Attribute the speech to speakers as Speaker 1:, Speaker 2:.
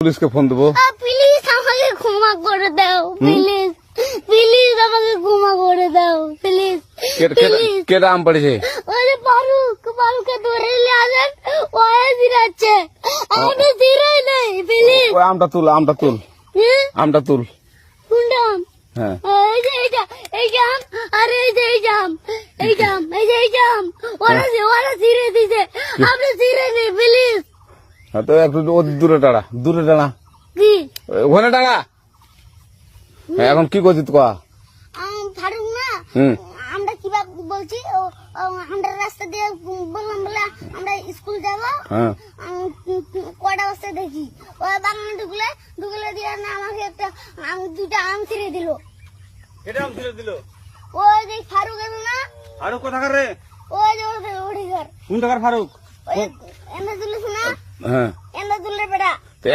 Speaker 1: পুলিশকে ফোন দেবো।
Speaker 2: প্লিজ আমাকে ক্ষমা করে দাও, প্লিজ প্লিজ আমাকে ক্ষমা করে দাও, প্লিজ প্লিজ।
Speaker 1: কে আম পড়েছে?
Speaker 2: ওই যে ফারুককে ধরে নিয়ে আসেন, ও দিরাচ্ছে, আমি দিরাই নাই, প্লিজ।
Speaker 1: ওই আমটা তুল আমটা তুল
Speaker 2: কোনটা আম?
Speaker 1: হ্যাঁ
Speaker 2: এই যে এই জাম, আরে এই যে এই জাম, এই জাম ওরা ছিঁড়ে দিছে, আপনি ছিঁড়ে নেই, প্লিজ।
Speaker 1: হ্যাঁ, তো একটু দূরে টাড়া
Speaker 2: কি
Speaker 1: ওখানে টাড়া। হ্যাঁ, এখন কি করছিস তো?
Speaker 2: ফারুক না,
Speaker 1: হুম
Speaker 2: আমরা কিভাবে বলছি, আমরা রাস্তা দিয়ে বললাম বলে আমরা স্কুল যাবো,
Speaker 1: হ্যাঁ
Speaker 2: কটা বস্তা দেখি ওই বাগানে ঢুকলে দিয়ে না আমাকে দুটা আম ছিঁড়ে দিল।
Speaker 3: এটা আম ছিঁড়ে দিল?
Speaker 2: ওই যে ফারুক এলো না,
Speaker 3: ফারুক কোথাকার রে?
Speaker 2: ওই যে ওঠে ঘর,
Speaker 3: কোন টাকার ফারুক?
Speaker 2: এন্দা তুলিস না,
Speaker 1: হ্যাঁ
Speaker 2: এন্দা তুললে বেটা।
Speaker 1: তো